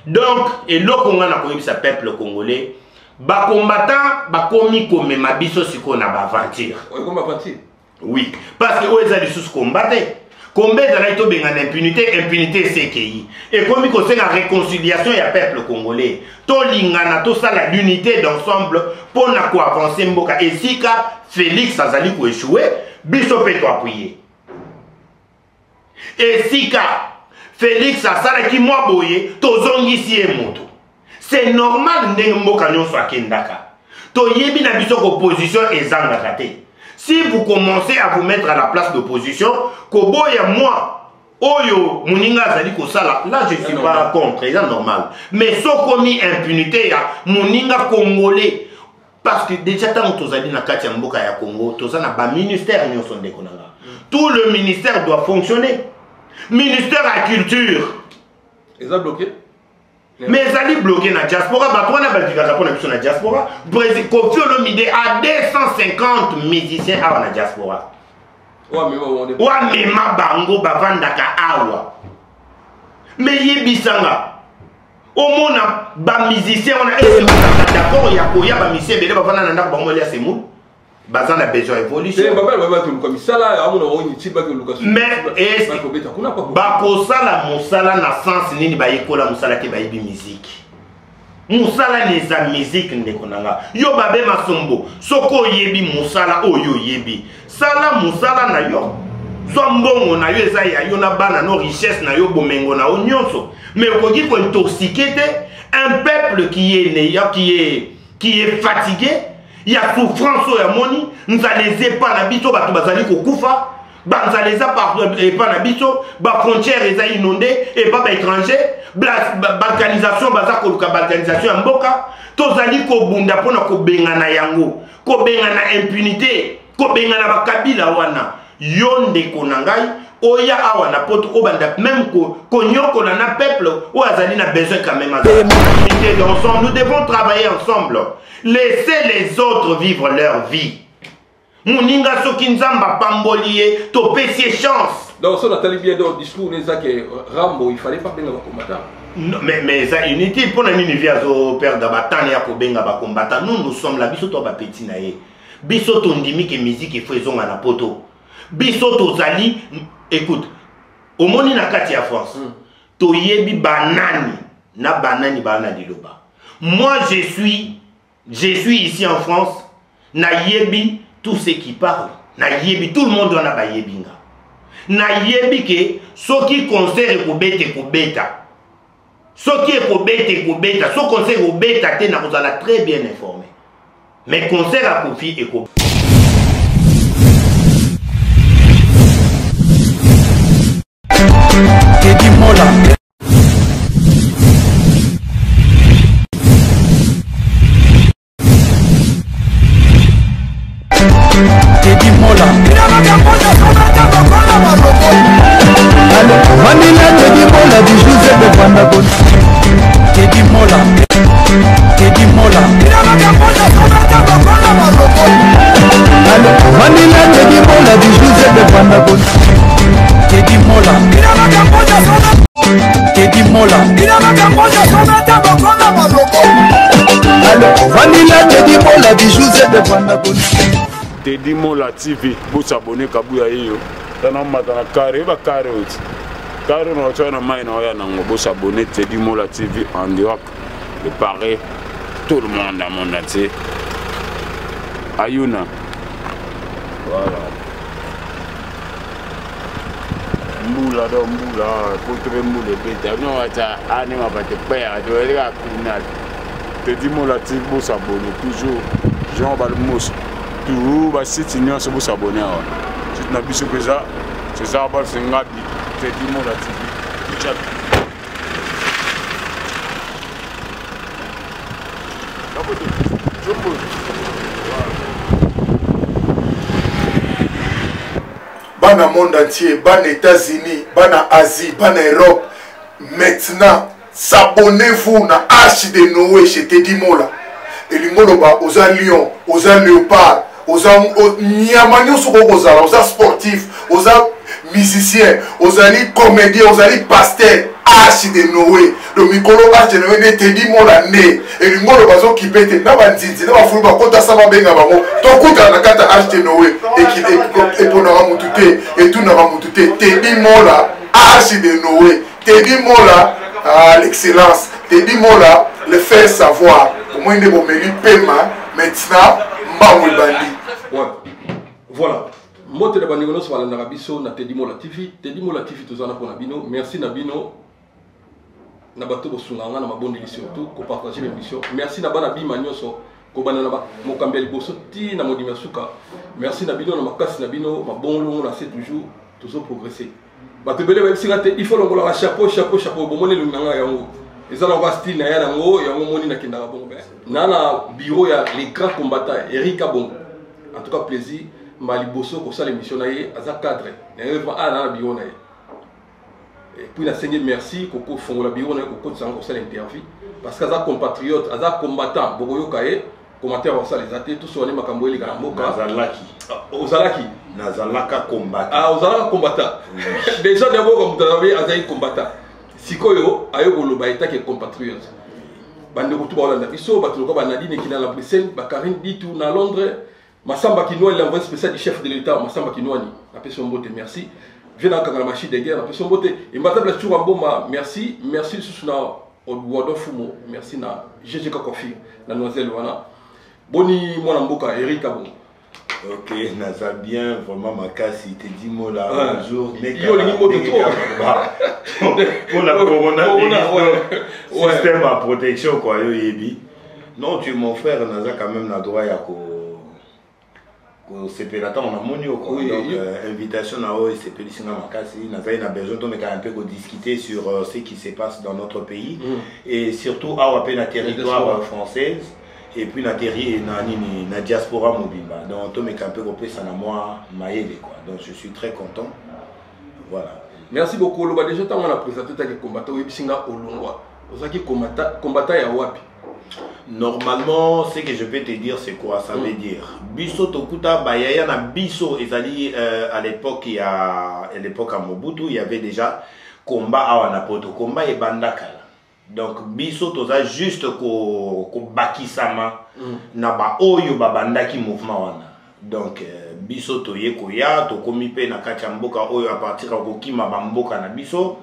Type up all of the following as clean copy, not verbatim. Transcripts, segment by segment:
Donc, et le Congo n'a pas eu sa peuple congolais. Ba combattant, ba komi comme ma biso siko na ba aventure. Oui, parce que où est-ce que sous combattre? Combien de temps benga impunité, impunité c'est qui? Et comme il conseille la réconciliation et le peuple congolais, to lingana to ça l'unité d'ensemble pour na ko avancer mboka. Et si ka Félix azali ko échouer, biso peut appuyer. Et si ka Félix asala ki moi boye, to zongisi e moto. C'est normal ndenge mboka nyonso akendaka. To yebi na biso opposition ezanga raté. Si vous commencez à vous mettre à la place d'opposition, koboya moi, oyo muninga azali kosala, là je suis pas contre, c'est normal. Mais so komi impunité ya muninga congolais, parce que déjà tant que tozali na kati ya mboka ya Congo, tozana ba ministère nyonso ndeko nanga. Tout le ministère doit fonctionner. Ministère à culture. Ils ont bloqué. Mais ils allaient bloquer la diaspora. Bah, na diaspora. Kofi Olomide a 250 musiciens à la diaspora. Ouais, mais ma bango bavandaka awa. Mais yebisanga. Au moins, ba musicien on a d'accord, ya koya ba musicien bele bavanda na ndako bango lia semou. Bazan a besoin d'évolution. Mais bakosala musala na sens nini ba yekola musala te ba yebi musique. Musala neza musique ndeko nanga. Yo babe masombo, soko yebi musala oyo yebi. Sala musala na yo. So mbongo na yo eza ya yo na bana no richesse na yo bomengo na yo nyonso. Mais okoki ko intoxiquer un peuple qui est né, qui est fatigué. Il y a souffrance au Yamoni, nous allons pas na biso ba bazali ko kufa, ba nzaleza par pas na biso, ba frontière eza inondée et pas ba étranger, balkanisation baza ko luka balkanisation mboka, tozali ko bunda pona ko bengana yango, ko bengana impunité, ko bengana ba kabila wana, yonde konangai, oya awana poto obanda même ko nyoko na peuple ou azali na besoin quand même ensemble, nous devons travailler ensemble. Laissez les autres vivre leur vie. Mouninga soki nzamba pambolié, to pesier chance. Donc ça Nathalie bien dans le discours que Rambo il fallait pas benga ba combattant. Non mais ça inutile pour un univers au père d'abatane ya ko benga ba combattant. Nous sommes là biso to ba petit na ye. Biso to ndimi ke musique il faut ezonga na poto. Biso to zali écoute. Au moni na kati ya France. To yebi banani na banani bana diloba. Moi je suis ici en France, na yebi tous ceux qui parlent, na yebi tout le monde doit na ba yebinga. Na yebi ke ceux qui conseillent ko beta. Ceux qui ko beta, ceux conseillent ko beta te na kozala très bien informé. Mais conseil à Kofi et ko Teddy Mola. Teddy Mola. Vanilla Teddy Mola du José de Vandagon. Teddy Mola. Teddy Mola. Vanilla Teddy Mola du José de Vandagon. Teddy Mola. Teddy Mola. Vanilla Teddy Mola du José de Vandagon. Teddy Mola TV, vous abonnez Kabuya yo. Tana matana carré ba carré oti. Carré no tana mai na ya nango vous abonnez Teddy Mola TV en direct de Paris. Tout le monde à mon entier. Ayuna. Voilà. Mbula do mbula, contre mbula beta. Non ata anima ba te père, de regarder final. Teddy Mola TV vous abonnez toujours. Jean Balmos. Tout va site ignorant se vous s'abonner. C'est na biso pesa, c'est ça ba sengabi, Teddy Mola TV. Chat. Bana monde entier, bana États-Unis, bana Asie, bana Europe. Maintenant, s'abonnez-vous na Arche de Noé chez Teddy Mola. Et l'ingoloba aux lions, aux léopards, aux nyamanyos aux sportifs, aux musicien ozali comédien ozali pasteur Arche de Noé le micro Arche de Noé Teddy Mola né et le ngolo bazo kipete na banzinzi na bafulu bakota sama benga bango tokuta na kata Arche de Noé et pour na mutute et tout na mutute Teddy Mola Arche de Noé Teddy Mola l'excellence Teddy Mola le faire savoir au moins de bomeli pema maintenant mbango bandi. Ouais. Voilà. Moi te bandigono sur la Biso na Teddy Mola TV tozana pour Nabino. Merci Nabino. Na bato bosunganga na mabondi surtout ko partager l'émission. Merci na bana bima nyoso ko bana na mokambeli bosoti na modima suka. Merci Nabino na makasi Nabino mabonlo na c'est toujours progresser. Bato bele ba singa te il faut longola chapeau bomone lunganga yango. Ezala wa style na yango yango moni na kinda bongo. Nana bureau ya les grands combattants Eric Abon. En tout cas plaisir maliboso ko ça l'émission na ye aza cadre. Na œuvre a na bureau na ye. Et puis la Seigneur merci Koko Fongola Biro na Koko Tsanga ko ça l'interview parce que aza compatriote aza combattant bokoyo kaye commentaire ça les athées tout sur les makambo les garamboka ozalaki nazalaka combattant ozalaka combattant déjà d'abord comme travailler aza combattant sikoyo ayo koloba eta ke compatriote bande ko tuba Hollande biso bato ko banadine kina la Bruxelles ba Karine Ditou na Londres Massamba Kinwani l'envoyé spécial du chef de l'État Massamba Kinwani appelle son mot merci. Je n'ai pas machine de guerre, parce que et maintenant la tour en bomba, merci sous na Wado Fumo, merci na GG Kofi, la noiselle wana. Boni mon mboka Eric Abon. Ok, naza bien vraiment ma casse il te dit moi là bonjour mais yo les mots de trop. Pour la corona système à protection quoi yo yebi. Non, tu es mon frère naza quand même na droit ya ko c'est là on a moni donc invitation à eux c'est pédicina makasi naza na besoin de me un peu discuter sur ce qui se passe dans notre pays et surtout à peine na territoire française et puis na na diaspora mobimba donc to me un peu repé ça na moi maïle quoi donc je suis très content voilà. Merci beaucoup loba déjà tant on a présenté ta combattant webisinga olongwa ozaki combattant ya wapi. Normalement, ce que je peux te dire, c'est quoi ça veut dire. Biso Tokuta, Bayaya na Biso, ezali à l'époque à Mobutu, il y avait déjà combat à Wanapoto, combat et bandakala. Donc Biso toza juste ko bakisama na ba oyo ba bandaki mouvement wana. Donc Biso toye koya to komipe na kachamboka oyo à partir ko kima bamboka na Biso.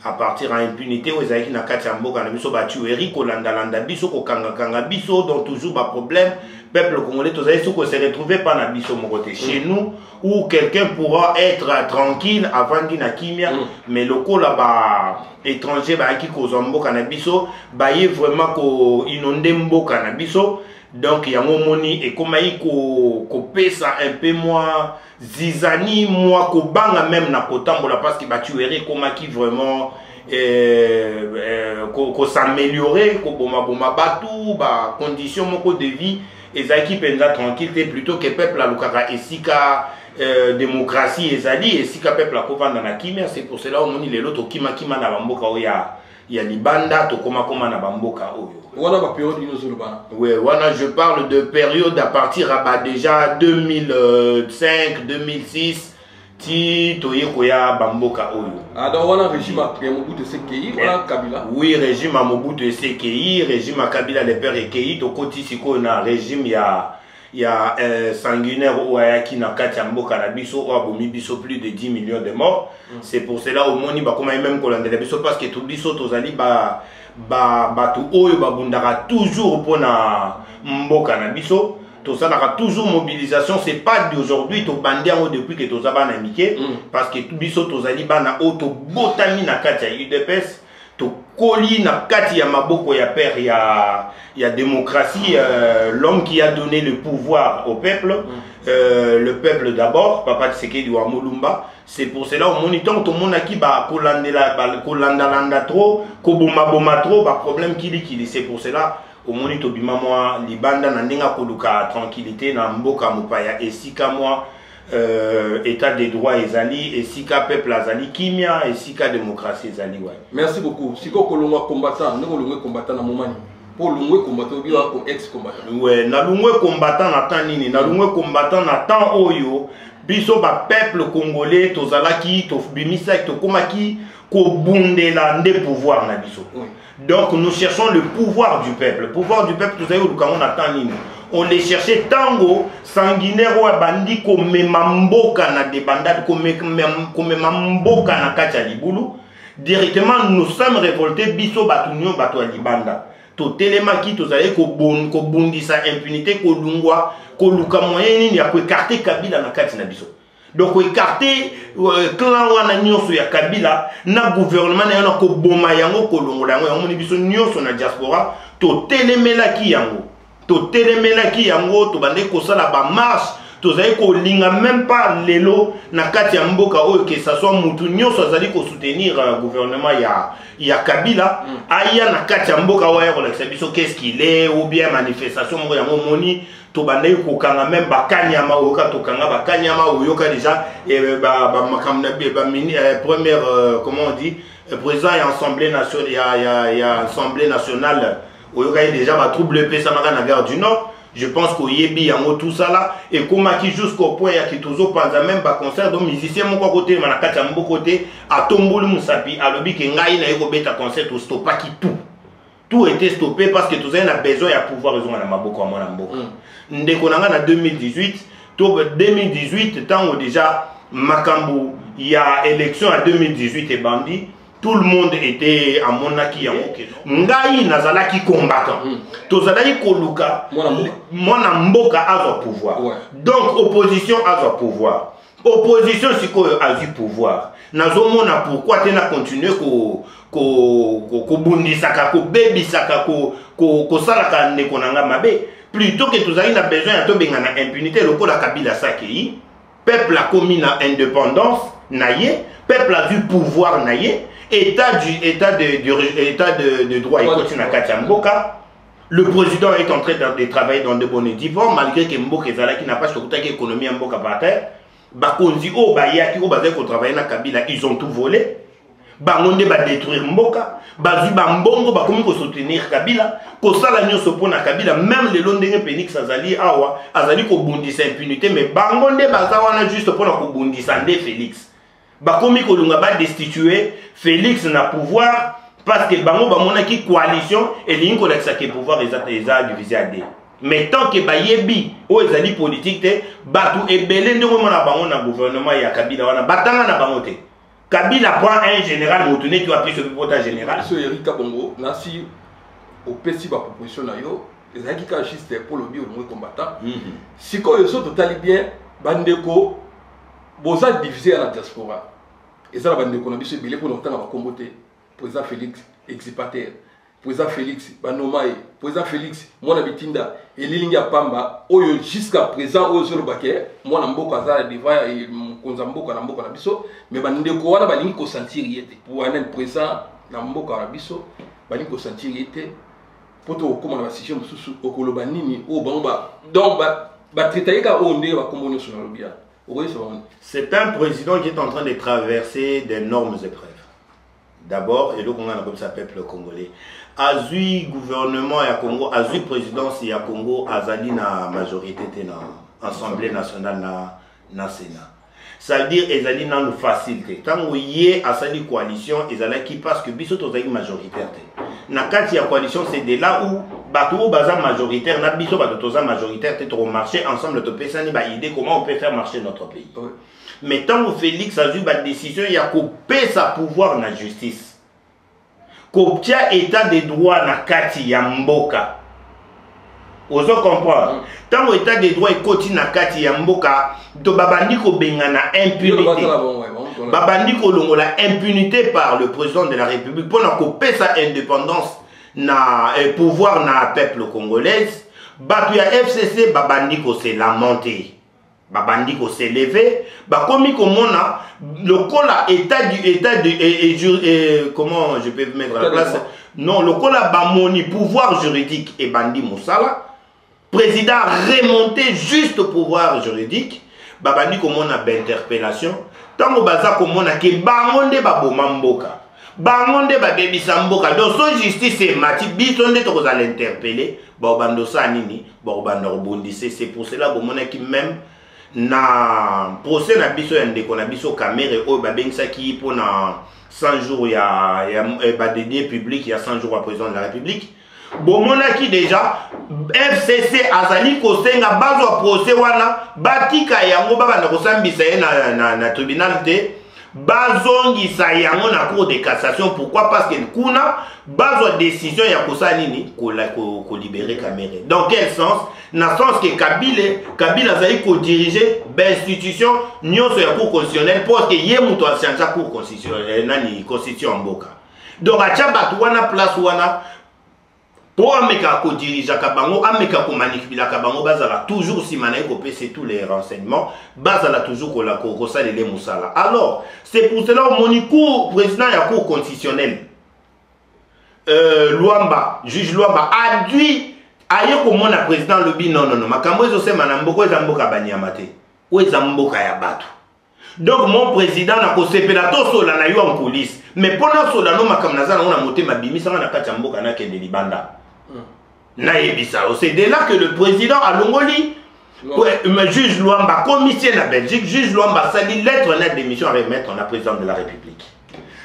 À partir en impunité aux aïki na katamboka na biso ba tuerie ko landa biso ko kanga biso donc toujours ba problème peuple congolais tous aïki ko se retrouver pas na biso mon côté chez nous où quelqu'un pourra être tranquille avant d'ina kimia mais le ko là ba étranger ba qui ko zomboka na biso ba y vraiment ko inonde mboka na biso donc yango moni et comme ko pesa un peu moins zizani moi ko banga même na kotambola parce que ba tuerie comment qui vraiment ko s'améliorer ko boma batu ba condition moko de vie ezaki penza tranquille plutôt que peuple la lukaka esika démocratie ezali esika peuple akovanda na kimia c'est pour cela omoni lelo to kima na bamboka oya ya libanda to koma na bamboka oyo. Wana ba période inozulba. Oui, wana je parle de période à partir à déjà 2005, 2006 ti toye koya bamboka oyo. Ah donc wana régime à Mobutu Sekei, wana Kabila. Oui, régime à Mobutu Sekei, régime à Kabila le père Ekei to koti siko na régime ya sanguinaire oyaki na kati ya mboka na biso o abomi biso plus de 10 millions de morts. C'est pour cela au moni ba koma même kolandela biso parce que tout biso tozali batu oyo babundaka toujours pona mboka na biso to salaka toujours mobilisation c'est pas d'aujourd'hui to bandi yango depuis que tozaba na mike parce que tout biso tozali bana o to botami na kati ya UDPS to koli na kati ya maboko ya père ya démocratie l'homme qui a donné le pouvoir au peuple le peuple d'abord Papa Tshisekedi wa Mulumba. C'est pour cela au moniteur tout le monde qui va kolanda trop koboma trop ba problème kili c'est pour cela au moniteur bima moi libanda na ndenga koluka tranquillité na mboka mopaya esika moi état des droits ezali esika peuple azali kimia esika démocratie ezali ouais. Merci beaucoup. Siko kolongwa combattant ngolongwe combattant na momani pour longwe combattant bi wa ko ex combattant. Ouais, na longwe combattant na temps nini na longwe combattant na temps oyo biso ba peuple congolais tozalaki tobimisa tokomaki ko bundela nde pouvoir na biso. Donc nous cherchons le pouvoir du peuple. Le pouvoir du peuple, vous savez où on attend nini. On les cherchait tango sanguinaire ou bandi comme mamboka na des bandades comme mamboka na kacha libulu. Directement nous sommes révoltés biso batunyo bato libanda. To telemaki to zale ko bundisa impunité ko lungwa ko luka moyen nini ya ko écarter Kabila na kati na biso. Donc écarter clan wana nyonso ya Kabila na gouvernement na yana ko boma yango ko longola yango yamoni biso nyonso na diaspora to telemelaki yango. To telemelaki yango to bande ko sala ba marche to zali ko linga même pas lelo na kati ya mboka oyo que ça soit mutu nyonso azali ko soutenir gouvernement ya Kabila aya na kati ya mboka oyo ko lakisa biso qu'est-ce qu'il est ou bien manifestation mo yango moni to bande ko kanga même bakanyama oyo ka to kanga bakanyama oyo ka déjà première comment on dit président et assemblée nationale il y a assemblée nationale oyo ka déjà ba trouble pe ça na gare du Nord. Je pense qu'au Yebi yango tout ça là et comme qui jusqu'au point ya kitozo panza même ba concert donc musicien mon côté manakati mbo côté a tombolu musapi a lobi ke ngai na yeko beta concert au stoppa qui tout était stoppé parce que tous a besoin ya pouvoir raison na maboko mona mboka ndeko nanga na 2018 tant déjà makambu il y a élection en 2018 et bandi. Tout le monde était à monaki ngai nazalaki combattant tozalaki koluka mwana mboka azo pouvoir donc opposition azo pouvoir opposition sikoyo azu pouvoir nazomona pourquoi tena continuer ko bundisaka ko bebisaka ko salaka ndeko nanga mabe plutôt que tozali na besoin ya tobenga na impunité lokola Kabila sakei peuple a commis na indépendance naye peuple a vu pouvoir naye état de droit et continue à Katiamboka. Le président est en train de travailler dans de bonnes efforts malgré que Mboka Ezala qui n'a pas choqué l'économie en Mboka par terre. Bakonzi o bayaki o bazé ko travailler na Kabila, ils ont tout volé. Bangonde ba détruire Mboka, bazu ba mbongo ba komi ko soutenir Kabila, ko sala nyoso pona Kabila même le londenge Phoenix azali awa, azali ko bundisa impunité mais bangonde baza wana juste pona ko bundisa nde Félix. Bakomi kolunga ba destituer Félix na pouvoir parce que bango ba monaki coalition et linko laksa ke pouvoir eza divisé à deux. Mais tant que bayebi o ezali politique te batu ebele ndeko mona bango na gouvernement ya Kabila wana batanga na bango te. Kabila prend un général motoné qui a pris ce pivotage général. Ce Erika Bongo nasi au pesi ba proposition na yo ezaki ka juste pour le bio le combattant. Siko yo so totali bien bandeko boza divisé à la diaspora. Et ça, la bande de Konabis, c'est billet pour longtemps à comboter. Président Félix, exipateur. Président Félix, Banomae. Président Félix, mon habitinda. Et Lilinga Pamba, oyo jusqu'à présent, oyo sur le baquet. Moi, Nambo Kaza, Deva, et Konzambo, Kanambo, Kanabiso. Mais bande de Koana, Balinko sentir yete. Pour un président, Nambo Kanabiso, Balinko sentir yete. Pour tout, comme on a situation, au Kolobanini, au Bamba. Donc, Batritaïka, on est à Combono sur le bien. C'est un président qui est en train de traverser d'énormes épreuves. D'abord, et donc on a comme ça peuple congolais. Azui gouvernement ya Congo, azui présidence ya Congo, azali na majorité na Assemblée nationale na Sénat. Ça veut dire ezali na nous facilité. Tant yé asali coalition, ezala qui parce que biso tozali majoritaire. Na kati ya coalition c'est de là où bateau baza majoritaire, na biso bateau toza majoritaire, peut-être marcher ensemble to pesani ba idée comment on peut faire marcher notre pays. Mais tant que Félix a eu ba décision, il y a coupé sa pouvoir na justice. Koptia état de droit na kati ya mboka. Ozo comprendre. Tant que état de droit ekoti na kati ya mboka, to babandi ko benga na impunité. Babandi ko longola impunité par le président de la République pour na couper sa indépendance na pouvoir na peuple congolais. Batu ya FCC babandi ko se lamenter. Babandi ko se lever, bakomi komona lokola comment je peux mettre à la place, non lokola bamoni pouvoir juridique et bandi musala, président remonté juste pouvoir juridique, babandi komona d'interpellation, tango baza komona ke bangonde baboma mboka, bangonde babebisa mboka, donc son justice est mati, bisonde to kozala interpeller, ba bando sa nini, ba bando rebondissé, c'est pour cela bomona ki même na procès na biso ya ndeko na biso Kamere oyo babengisaki mpona 100 jours ya badenier public ya 100 jours à président de la République. Bomonaki déjà FCC azali kosenga bazwa procès wana batika yango babanda kosambisa ye na tribunal te bazongisa yango na cour de cassation. Pourquoi? Parce que kuna bazwa décision ya kosala nini ko libérer Kamere. Dans quel sens? Na sens que Kabila azali ko diriger l'institution nyonso ya cour constitutionnelle parce que ye muto asianja cour constitutionnelle nani constitution mboka. Donc acha batu wana place wana pour ameka ko diriger kabango ameka ko manipuler kabango bazala toujours si manaye ko pese tous les renseignements bazala toujours ko salele musala. Alors c'est pour cela monico président ya cour constitutionnelle Luamba, juge Luamba a dû aye komona président lobi non makambo ezo sema na mboko eza mboka banyamate ou eza mboka ya batu. Donc mon président na kosepela to sola na yo en coulisses mais pona sola no makamna za na motema bimisa na kati ya mboka na kende libanda na yebisa. C'est de là que le président a longoli juge Luamba commissaire na Belgique juge Luamba sali lettre na démission à remettre na président de la République.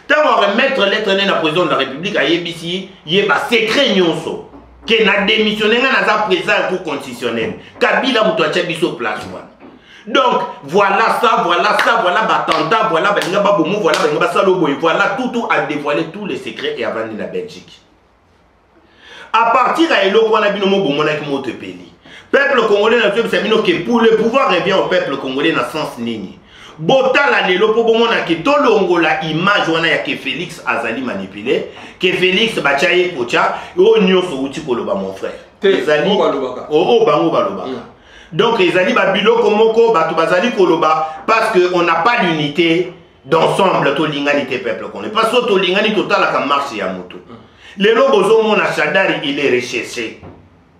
Tant on remettre lettre na président de la République a yebisi yeba secret nyonso que na démissionné na président pour constitutionnel Kabila muto acha biso place one. Donc voilà batanta, voilà balinga babomu, voilà balinga basalo boy, voilà tout a dévoilé tous les secrets et avant la Belgique. À partir à eloko na bino mo bomona ki moto peli. Peuple congolais na tue sabino que pour le pouvoir revient au peuple congolais na sens nini. Botala lelo po bomona ki tolongola image wana ya ke Félix azali manipulé, que Félix bachaye kocha o nyoso uti koloba mon frère. Ezali o bango balobaka. Donc ezali babiloko moko batu bazali koloba parce que on n'a pas l'unité d'ensemble to l'unité peuple congolais. Parce que to l'unité totala ka marche ya moto. Lelo bozo mona Chadari il est recherché.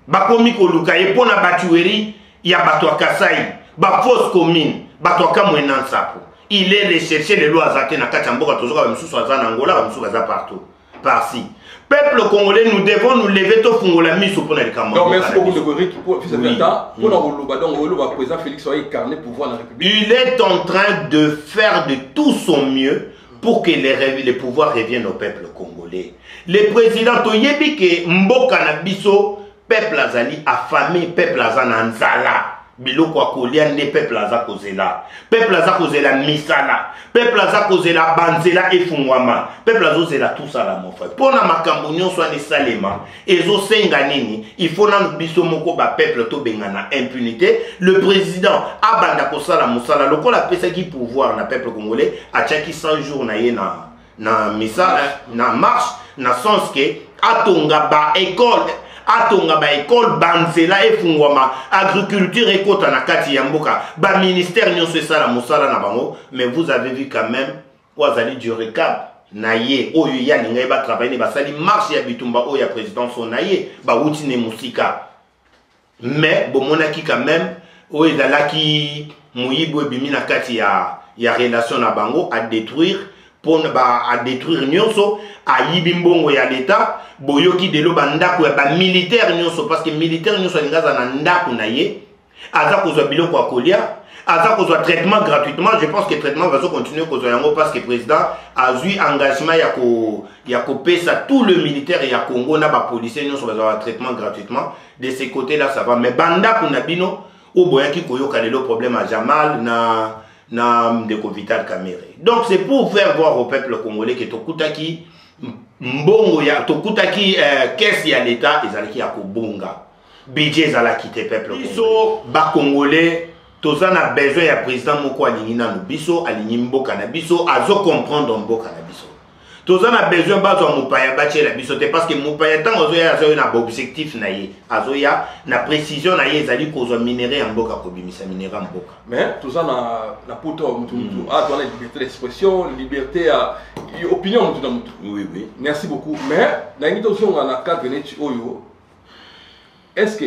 Bakomi koluka ye pona batueri ya bato Kasai, ba fausse commune, bato Kamwena Nsapo. Il est recherché le loi azate na kati mboka tozoka bamsusu azana Angola, bamsusu aza partout. Par-ci. Peuple congolais, nous devons nous lever to fungola miso pona likambo. Donc merci beaucoup de Goric pour fils de temps. Pour l'Oloba donc le président Félix soit incarné pouvoir dans la République. Il est en train de faire de tout son mieux pour que les pouvoirs reviennent au peuple congolais. Le président Toyebi ke mboka na biso peuple azali affamé, peuple azana nzala. Biloko akolia ne peuple aza kozela. Peuple aza kozela misala. Peuple aza kozela banzela efungwama. Peuple aza kozela tout ça la mon frère. Pona makambo nyonso ani salema ezo senga nini, il faut na biso moko ba peuple to bengana impunité. Le président abanda kosala musala lokola pesa ki pouvoir na peuple congolais a chaki 100 jours na ye na misala na marche na sens que atonga ba école atonga ba école banzela efungwama agriculture ekota na kati ya mboka ba ministère nyonso esala musala na bango. Mais vous avez vu quand même wazali du recap na ye oyo ya linga ba travailler ba sali marche ya bitumba oyo ya président son na ye ba wuti ne musika. Mais bomonaki quand même oyo ezalaki muyibo ebimi na kati ya relation na bango à détruire à détruire nyonso a yibimbongo ya l'état boyoki delo bandako ya ba militaire nyonso parce que militaire nyonso lingaza na ndako na ye aza kozwa biloko akolia aza kozwa traitement gratuitement. Je pense que traitement va continuer kozwa yango parce que président a eu engagement ya ko pesa tout le militaire ya Congo na ba policier nyonso bazwa traitement gratuitement. De ce côté là ça va, mais bandako na bino o boyaki koyoka lelo problème à Jamal na Ndeko Vital Kamere. Donc c'est pour faire voir au peuple congolais que tokutaki mbongo ya tokutaki caisse ya l'état ezalaki ya kobonga budget ezalaki te peuple biso ba congolais tozana besoin ya président moko alingi na biso alingi mboka na biso azo comprendre mboka na biso. Tozana besoin bazwa mupaya bache la biso te parce que mupaya tango zoya azo na objectif na ye azoya na précision na ye ezali kozwa minerai ya mboka kobimisa minerai mboka. Mais tozana na poto mutu a toi la liberté d'expression, liberté à opinion mutu na mutu. Oui. Merci beaucoup. Mais na ngi tozonga na cadre net oyo. Est-ce que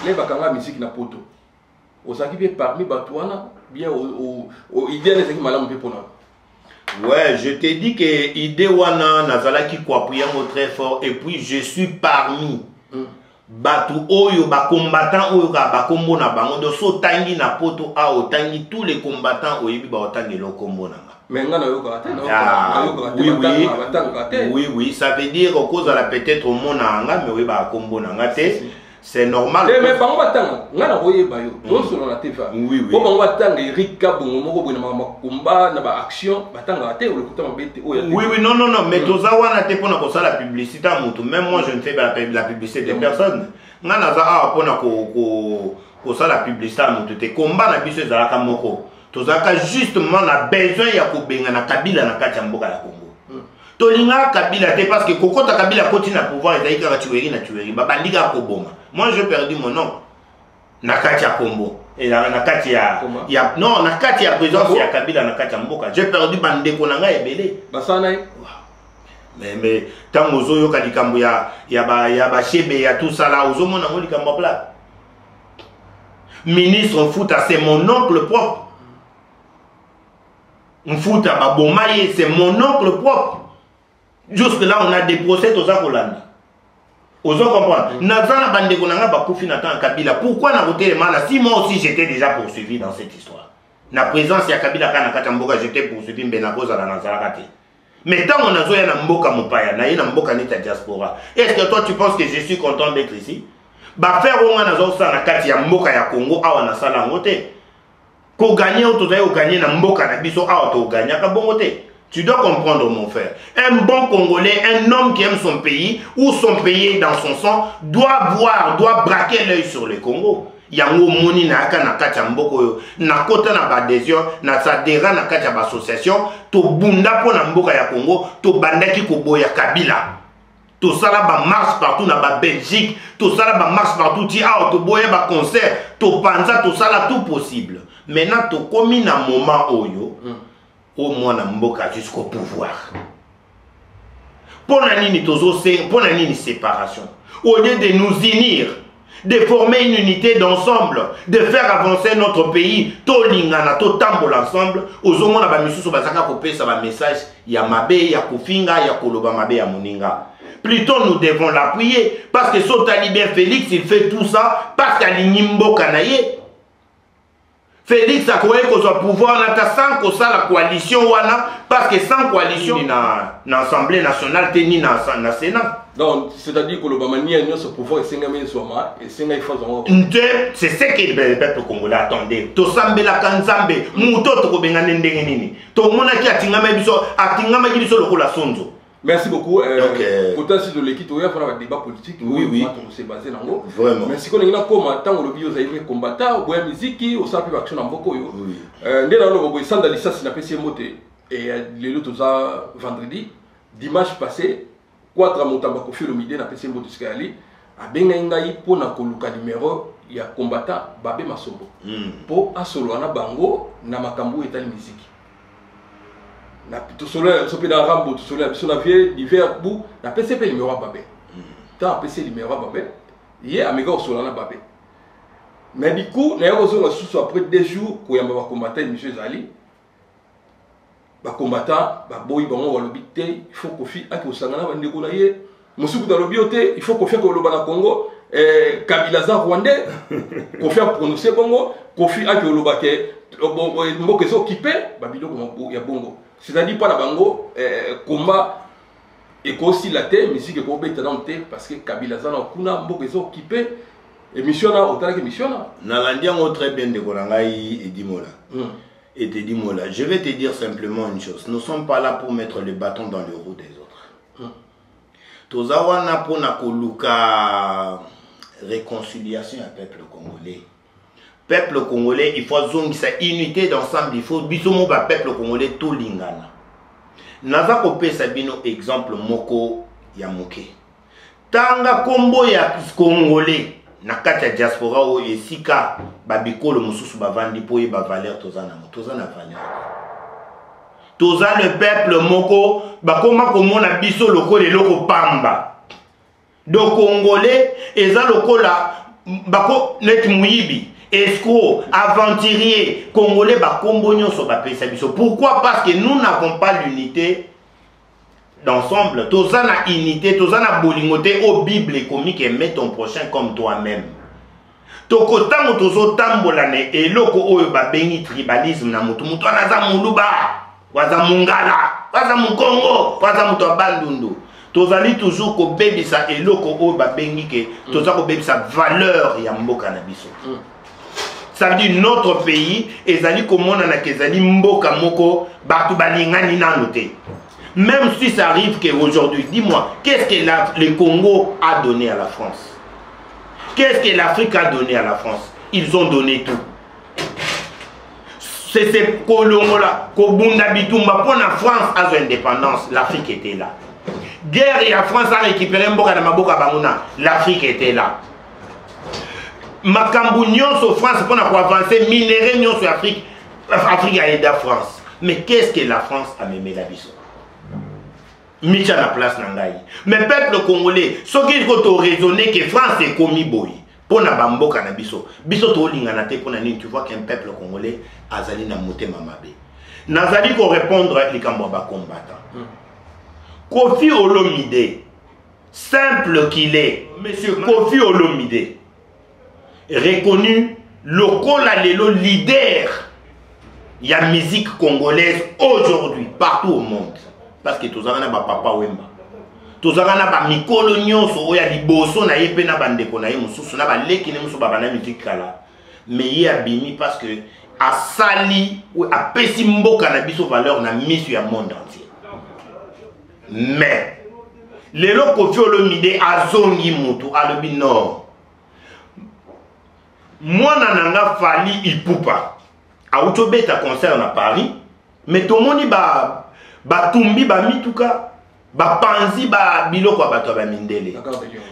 les bakanga musique na poto osaki bien parmi batwana bien au idée les qui malamu pe pona. Ouais, je te dis que idée wana nazala qui kwapuyango très fort et puis je suis parmi batu oyo ba combattant oyo ka ba kombo na bango do so tangi na poto a o tangi tous les combattants oyebi ba otangi lo kombo na nga. Mais nga na yo ka te oui, ça veut dire que cause la peut-être au monde na nga mais oui ba kombo na nga te. C'est normal. Mais bango batanga nga na koye ba yo to solo na TV. Oui. Bo bango batanga Eric Kabongo moko boye na makumba na ba action batanga te o lekuta mabete oya. Oui, non, mais toza wana te pona ko sala publicité à mutu. Même moi je ne fais pas la publicité de personne. Nga na za a pona ko sala publicité à mutu te combat na biso za ka moko. Toza ka justement na besoin ya ko benga na Kabila na kati ya mboka ya Congo. Tolinga Kabila te parce que kokota Kabila continue à pouvoir et na tuerie ba bandika ko boma. Moi j'ai perdu mon nom na kati ya Kombo et na kati ya non na kati ya présence ya Kabila na kati ya mboka. J'ai perdu bandeko na nga ebele. Basana mais tant ozo yo kalikambo ya ba chebe ya tout ça là ozo mona ngo likambo plat. Ministre Mfuta c'est mon oncle propre. Mfuta ba bomaye c'est mon oncle propre. Jusque là on a des procès aux Akolanda. Vous comprenez? Nazana bande konanga bakufi na tan Kabila. Pourquoi na voté les manas? Si moi aussi j'étais déjà poursuivi dans cette histoire. Na présence ya Kabila kana katamboka j'étais poursuivi mbenako za na nazara te. Mais tant on a zoya na mboka mopaya na ye na mboka neta diaspora. Est-ce que toi tu penses que je suis content d'être ici? Ba faire on na zo sa na kati ya mboka ya Congo awa na sala ngote. Ko gagner ou to gagner na mboka na biso awa to gagner ka bongote. Tu dois comprendre mon frère. Un bon Congolais, un homme qui aime son pays, ou son pays est dans son sang, doit voir, doit braquer l'œil sur le Congo. Yango moni na aka na kati ya mboko na kota na badesio na sadera na kati ya association to bunda po na mboka ya Congo to bandaki koboya Kabila. To sala ba marche partout na ba Belgique, to sala ba marche partout ti a to boya ba concert, to panza to sala tout possible. Maintenant to komi na moment oyo au moins na mboka jusqu'au pouvoir. Pour la nini séparation. Au lieu de nous unir, de former une unité d'ensemble, de faire avancer notre pays, to lingana, to tambol ensemble, aux hommes na ba misusu bazaka kopé ça ba message ya mabe ya kofinga ya koloba mabe ya moninga. Plutôt nous devons l'appuyer parce que Sota Libert Félix il fait tout ça parce qu'à l'Inimboka naye. Félix a croyé qu'on soit pouvoir sans que ça la coalition wana parce que sans coalition na l'Assemblée nationale ni na Sénat. Donc c'est-à-dire que le Bamani a ce pouvoir et c'est ce que le peuple congolais attendait. To sambela kanzambe muto to ko benga ndenge nini. To mona ki atingama biso lokola sonzo. Merci beaucoup. Pourtant, si de l'équipe, il y a un débat politique. Oui. C'est basé dans l'eau. Vraiment. Mais si on a combattant, on a vu combattant, on a musique, on a fait action dans beaucoup. Oui. Nous avons eu un licence qui a fait moté. Et les autres vendredi, dimanche passé, 4 montants qui ont fait le midi, on a fait moté jusqu'à aller. A Bengaï pour na koluka numéro, il y a combattant Babé Masombo. Pour Asolo, on a Bango, na Makambo et la musique. Na tout soleil sopi na rambo tout soleil sur la vie d'hiver bout na PCP numéro babé tant PC numéro babé hier amiga au soleil na babé mais du coup na yako zo sous après 2 jours ko yamba ba combattant monsieur Zali ba combattant ba boy bango walobi te il faut kofi aki osangana ba ndeko na ye musuku da lobiote il faut kofi ko loba na Congo Kabila za Rwandais kofi a prononcer Congo kofi aki loba ke mboka zo occupé ba biloko ya bongo. C'est-à-dire pas la bango combat et aussi la terre musique ko beta dans terre parce que Kabila za na kuna mboka zo occupé émission na autant que émission na landia ngo très bien de Kolangai et Dimola. Et te Dimola, je vais te dire simplement une chose, nous sommes pas là pour mettre le bâton dans le roues des autres. Tozawana pour na koluka réconciliation à peuple congolais. Peuple congolais, il faut sa unité d'ensemble, il faut bisomo ba peuple congolais tout lingana. Naza kopé sabino exemple moko ya moke. Tanga kombo ya congolais na kati ya diaspora o esika babikolo mususu bavandi po ye ba valeur tozana valeur. Toza le peuple moko bakoma komona biso loko le loko pamba. Do congolais eza lokola bako net muyibi. Escroc, aventurier, congolais, ba kombo nyonso ba pesa biso. Pourquoi? Parce que nous n'avons pas l'unité d'ensemble, toza na unité, toza na bolingoté au Bible comique et mets ton prochain comme toi-même. Tokotango tozo tambolane eloko oyo babengi tribalisme na mutu mutu anaza muluba, waza mungala, waza mukongo, waza mutu abandundu. Tozali toujours ko bebisa eloko oyo babengi ke toza ko bebisa valeur ya mboka na biso. Ça veut dire notre pays ezali komona na kezali mboka moko batu balingani nanu te. Même si ça arrive qu'aujourd'hui, dis-moi, qu'est-ce que le Congo a donné à la France? Qu'est-ce que l'Afrique a donné à la France? Ils ont donné tout. C'est ces colons-là, Kobunda Bitumba, pour la France a son indépendance, l'Afrique était là. Guerre et la France a récupéré Mboka dans Maboka Banguna, l'Afrique était là. Makambu Nyonso France pour avancer, minerai Nyonso Afrique, Afrique a aidé la France. Mais qu'est-ce que la France a aimé la biso? Micha na place nangai. Mais peuple congolais, ce qu'il faut raisonner que France est commis boy. Pour na bamboka na biso. Biso to lingana te pour na nini, tu vois qu'un peuple congolais azali na moté mamabe. Nazali ko répondre les kambaba combattants. Kofi Olomide, simple qu'il est, monsieur Kofi Olomide, reconnu lokola lelo leader y a musique congolaise aujourd'hui partout au monde. Parce que tous avons papa wemba, tous avons mikolo nyonso oya liboso na yepe na bandeko na ye mususu na baleki ne musu baba na musique kala. Mais il a bimi parce que a sali ou a pesi mboka na biso valeur na misu ya monde entier. Mais lelo Kofi Olomide azongi mutu alobi non. Mwana nanga Fally Ipupa a utobeta concert na Paris, mais tout le monde ba tumbi ba mituka ba panzi ba biloko bato ba mindele.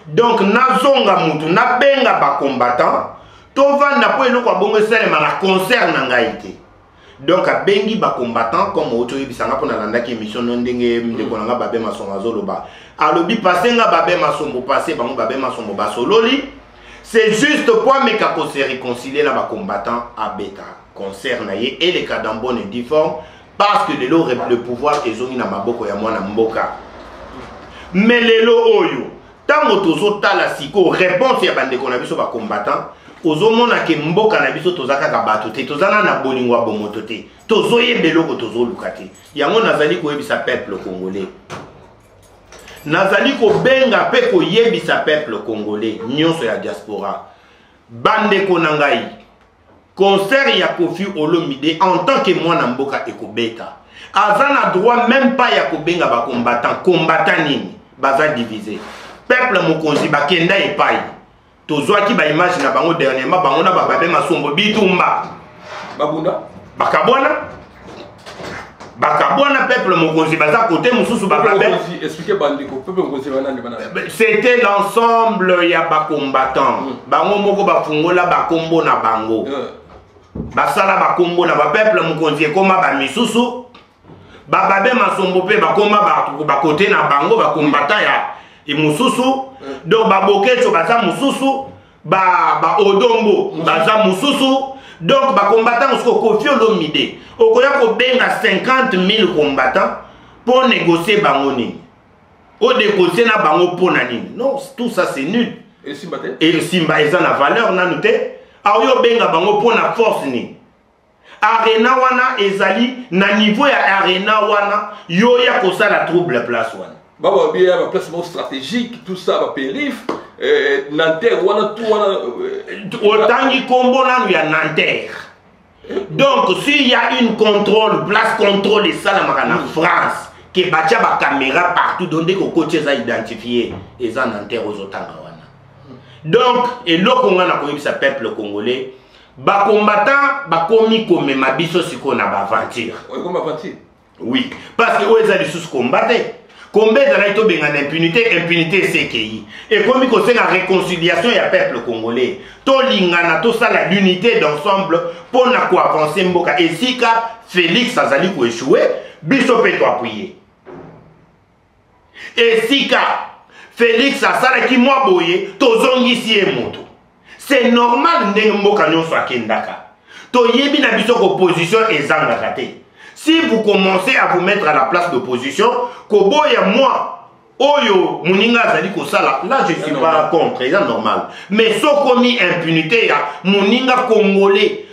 Donc nazonga mutu na benga ba combattant to vanda po eloko bongo sele na concert na ngaite. Donc a bengi ba combattant comme auto yebisanga pona landa ki émission non ndenge ndeko nanga babe masonga zoloba. Alobi pasenga babe masombo passer bango babe masombo ba sololi. C'est juste pour me se réconcilier là ba combattant à beta concert na ye et les cadambon et difforme. Parce que le pouvoir est zoni na maboko ya mwana mboka. Mais lelo oyo, tango tozo tala siko réponse ya bandeko na biso ba combattant, ozo mona ke mboka na biso tozaka ka bato te, tozana na bolingwa bomoto te. Tozo yebelo ko tozo lukate. Yango nazali ko yebisa peuple congolais. Nazali ko benga pe ko yebisa peuple congolais, nyonso ya diaspora. Bandeko na ngai. Concert ya Kofi Olomide en tant que moi Mboka ekobeta. Azana droit même pas ya kobenga ba combattant nini baza divisé. Peuple mokonzi ba kenda epai. Tozwa ki ba image na bango dernièrement bango na ba babe masombo bitumba. Babunda bakabona peuple mokonzi baza côté mususu ba babe. Expliquez bandiko peuple mokonzi banane banane. C'était l'ensemble ya ba combattant. Bango moko ba fungola ba kombo na bango. Basala bakombo na ba peuple mokonzi koma ba misusu ba babe masombo pe bakoma ba côté na bango ba combattant ya e mususu donc ba bokecho baza mususu ba odombo baza mususu donc ba combattant ko Kofi Olomide okoya ko benga 50 000 combattants pour négocier bango nini o négocier na bango pour na nini. Non, tout ça c'est nul. Et simba eza na valeur nanu te. Ayo benga bango pour na force ni. Arena wana ezali na niveau ya arena wana yo ya kosa la trouble place wana. Baba bien un placement stratégique tout ça va périph Nanterre wana tout wana otangi kombo nanu ya Nanterre. Donc s'il y a une contrôle place contrôle et ça la makana France que batia ba caméra partout donde ko coach za identifier eza Nanterre aux otanga. Donc, et là, on a un peuple congolais, ba combattant, ba komi comme ma biso siko na ba aventure. Oui, parce que eux ont sous combattre. Combien de temps benga impunité, impunité c'est qui? Et comme il y a réconciliation il y a peuple congolais. To lingana to ça l'unité d'ensemble pour na ko avancer mboka. Et si ka Félix azali ko échouer, biso peut to appuyer. Et si ka Félix a salaki mwa boye tozongisi e moto. C'est normal ndenge mboka nyonso akendaka. To yebi na biso ko position ezanga te. Si vous commencez à vous mettre à la place d'opposition, Koboya moi, Oyo, Mouninga Zali Kosala, là je ne suis pas contre, c'est normal. Mais ce commis impunité, Mouninga Congolais,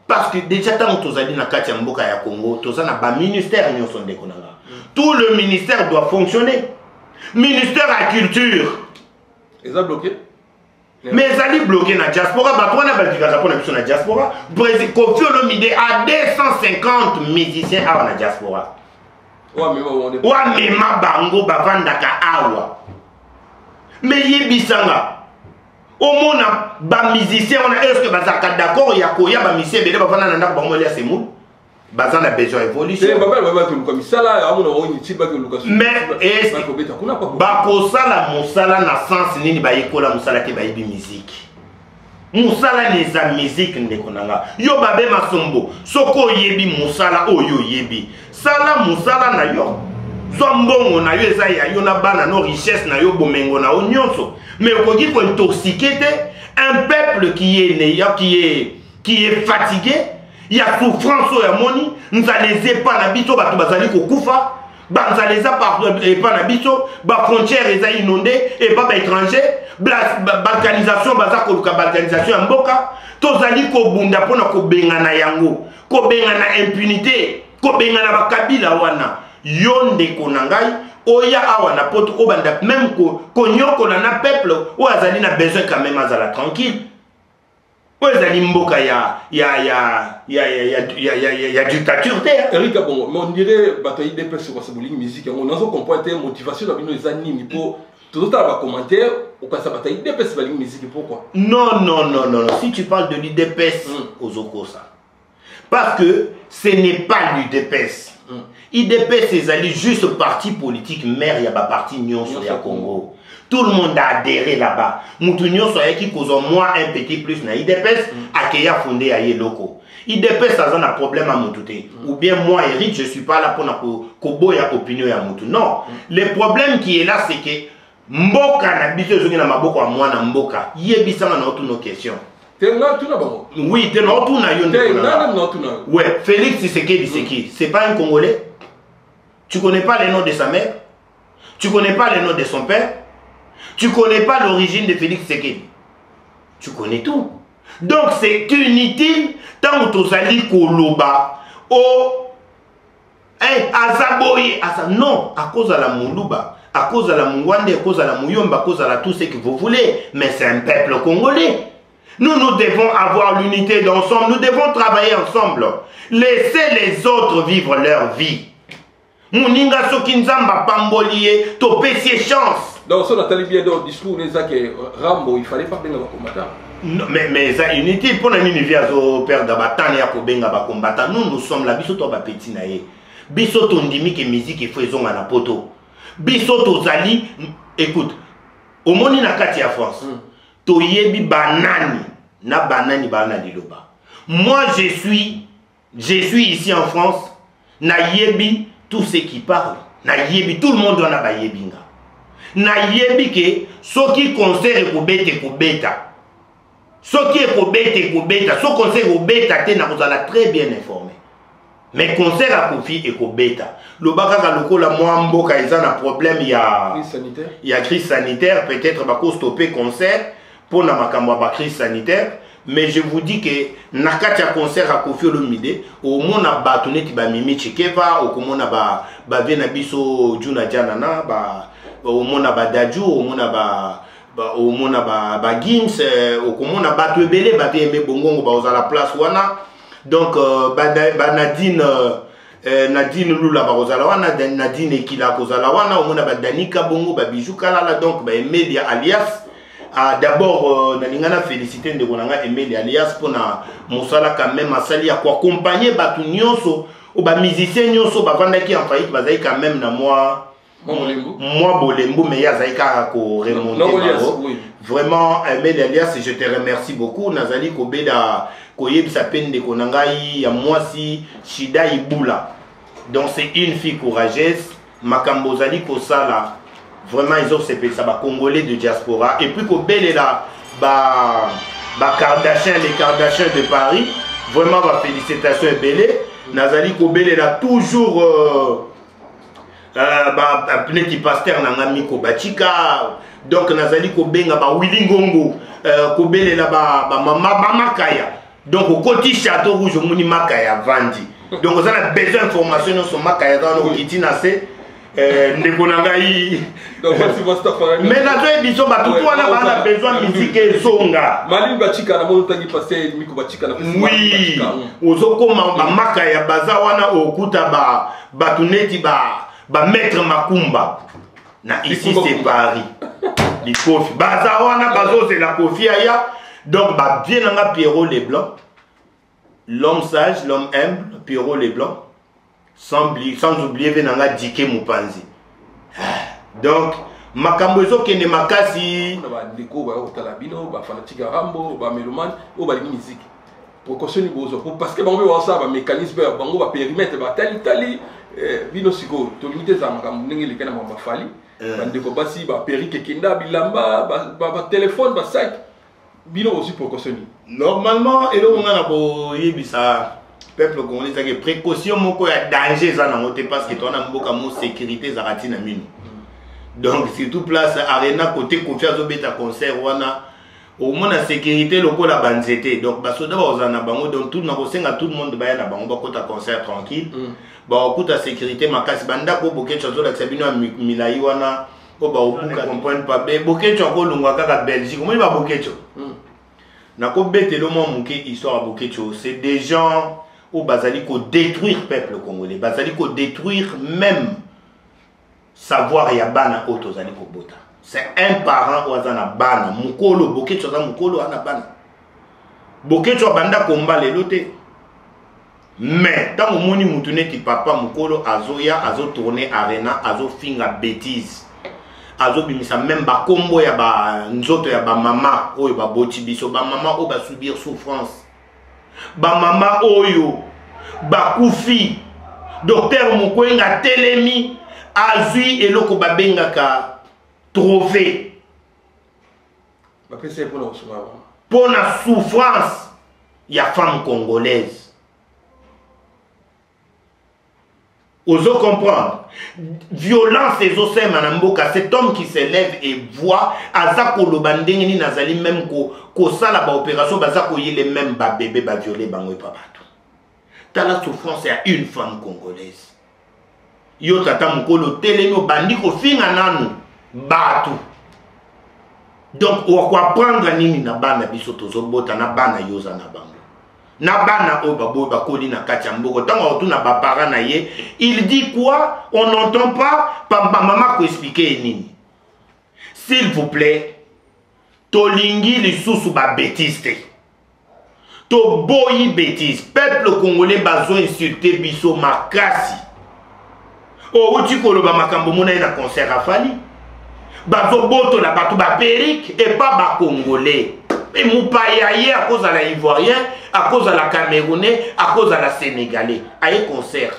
parce que déjà tant que tu as dit na Katia Mboka ya Congo, tu as un ministère qui sont déconnants. Tout le ministère doit fonctionner. Ministère à culture. Ils ont bloqué. Mais ils ont bloqué la diaspora. Bah, toi, on a la diaspora. Kofi Olomide a 250 musiciens à la diaspora. Ouais, mais ma bango bavandaka awa. Mais yebisanga. Au monde, ba musicien, on a est-ce que bazaka d'accord, ya koya ba musicien, bele bavanda nanda bango lia semou. Bazan a besoin d'évolution. Mais bakosala musala na sens nini ba yekola musala te ba yebi musique. Musala neza musique ndekonanga. Yo babe masombo, soko yebi musala oyo yebi. Sala musala na yo. Zombongo na yo eza ya yo na bana no richesse na yo bomengo na o nyonso. Mais okoki ko intoxiquer un peuple qui est né, qui est fatigué. Il y a souffrance au Yamoni, nous allons pas n'habiter, bah tu vas aller au Koufa, bah nous allons pas n'habiter, bah frontières les inondées et pas étrangers, balkanisation, bah ça quoi balkanisation en boka, tous allez ko bunda pour na ko bengana yango, ko bengana impunité, ko bengana ba kabila wana, yonde konangai, oya awana poto obanda même ko nyoko na peuple, ou azali na besoin quand même azala tranquille. Ouais, il y a dictature. Eric, bon, mais on dirait bataille des personnes sur la musique. On a compris motivation dans les années pour tout le temps commentaire ou pas ça bataille des personnes sur la musique. Pourquoi? Non. Si tu parles de l'IDPS aux Okosa, parce que ce n'est pas l'IDPS. IDPS c'est juste parti politique mère, il y a pas parti Nyon sur le Congo. Tout le monde a adhéré là-bas. Moutounio soit qui cause moins un petit plus na IDPS à qui a fondé à Yeloko. IDPS ça a un problème à Moutouté. Ou bien moi Eric je suis pas là pour na kobo ya opinion ya Moutou. Non, le problème qui est là c'est que Mboka na biso zongi na maboko à moi na Mboka. Yebisa na toutes nos questions. Oui, t'es non tout na yon. Ouais, Félix Tshisekedi c'est qui? C'est pas un Congolais. Tu connais pas les noms de sa mère? Tu connais pas les noms de son père? Tu connais pas l'origine de Félix Tshisekedi. Tu connais tout. Donc c'est inutile tant que tu as dit Koloba. Oh, Azaboye. Non, à cause de la Moulouba, à cause de la Mouwande, à cause de la Mouyomba, à cause de tout ce que vous voulez. Mais c'est un peuple congolais. Nous devons avoir l'unité d'ensemble. Nous devons travailler ensemble. Laissez les autres vivre leur vie. Mouninga Sokinzamba Pambolier, topé chance. Donc, ça, Nathalie bien dans le discours, que Rambo, il fallait pas bien le combattant. Non, mais ça inutile pour nous vivre au père d'Abatan et à Kobenga combattant. Nous sommes là, biso to ba petit naé. Biso to ndimi que musique et faisons à la poto. Biso to zali, écoute, au moni na kati ya France. To yebi banani, na banani banani loba. Moi je suis ici en France, na yebi tous ceux qui parlent, na yebi tout le monde doit na ba yebinga. Na yebi ke so qui concert ko beta. Ce qui est Kobeta, ce conseil Kobeta, tu es très bien informé. Mais conseil à Kofi et Kobeta. Le Bakaka Lokola Mwamboka, ils ont un problème, il y a crise sanitaire, peut-être qu'il stopper concert pour la crise sanitaire. Mais je vous dis que Nakatia concert à Kofi Olomide, au monde a bâtonné Mimi Chikeva, au monde a Venabiso Juna Janana, au monde a Dadju, au monde a au mona ba Gims au komona batu ebele ba aimé bongongo ba oza la place wana donc Nadine Nadine Lula ba oza la wana Nadine Ekila ko oza la wana au mona ba Danika bongo ba Bijou Kalala donc ba Emelia alias d'abord nalingana féliciter ndeko nanga Emelia alias pona mosala quand même asali à quoi accompagner batu nyonso ou ba musicien nyonso ba vandaki en faillite bazai quand même na moi Bolembo, mais il y a Zaïka ko remonter. Vraiment, Ahmed Elias, je te remercie beaucoup. Nazali Kobeda, Koyeb Sapen de Konangai, ya Mwasi, Shida Ibula. Donc c'est une fille courageuse. Makambozali Kosala. Vraiment, ils ont fait ça, Congolais de diaspora. Et puis Kobele là, Kardashian, les Kardashians de Paris. Vraiment, félicitations et belle. nazali kobelela toujours neti pasteur nanga Miko Bachika, donc nazali kobenga ba Willy Ngongo kobelela ba Makaya, donc au côté Château Rouge moni Makaya vandi, donc on a besoin d'informations sur Makaya dans nos kitina c'est ndeko nangai donc mais nazo édition ba tout on a besoin musique ezonga Malim Bachika na mono tangi passer Miko Bachika na oui ozokoma ba Makaya baza wana okuta ba tuneti ba maître Makumba na ici c'est Paris les Kofi baza wana bazo c'est la Kofi aya donc ba bien nga Pierrot Leblanc l'homme sage l'homme humble Pierrot Leblanc sans oublier venanga Dike Mupanzi donc makambo ezokende makasi ba ndeko ba otala bino ba fanatique Rambo ba meloman o ba musique précaution bozo parce que bango wa ça ba mécanisme bango ba périmètre ba tali bino siko to limiter za makambo ndenge lekana ba fali ba ndeko basi ba perike kenda bilamba ba téléphone ba sac bino aussi précaution normalement et on a ko yebisa peuple congolais ça que précaution moko ya danger za na moté parce que toi na mboka mo sécurité za ratina mino donc surtout place arena côté confiance au beta concert wana au moins la sécurité lokola banzete donc basoda bazana bango donc tout na kosenga tout le monde baya na bango ba kota concert tranquille ba okuta sécurité makasi banda ko boke chozo la sabino milai wana ko ba obuka comprendre pas be boke choko lungwa kaka Belgique moi ba boke cho na ko betelo mo muke histoire boke cho c'est des gens au bazali ko détruire peuple congolais bazali ko détruire même savoir ya bana otozali ko bota c'est un parent wazana bana mukolo boke cho za mukolo ana bana boke cho banda komba lelo te mais tant moni mutuneti papa mukolo azoya azo tourner arena azo finga bêtise azo bimisa même ba kombo ya ba nzoto ya ba mama oyo ba boti biso ba mama o ba subir souffrance ba mama oyo ba kufi docteur Mukwenga telemi azui eloko babenga ka trophée ba pese pour la souffrance ya femme congolaise. Oso comprendre violence et osé manamboka cet homme qui s'élève et voit azako lobandengeni nazali même ko sala ba opération bazako yele même ba bébé ba violer bango pa bato. T'as la souffrance à une femme congolaise. Yo tata mukolo teleno bandi ko finga nanu bato. Donc on va prendre nini na bana biso tozo bota na bana yoza na bango. Na bana o babo bakoli na katia mboko tango otuna ba parents na ye il dit quoi on n'entend pas papa maman ko expliquer nini s'il vous plaît tolingi lisusu ba bêtise to boyi bêtise peuple congolais bazo insulter biso makasi o uti koloba makambo mona na concert afali bazo boto la bato ba perique et pas ba congolais. Et Moupayaye à cause de la Ivoirien, à cause de la Camerounais, à cause de la Sénégalais. Aïe concert.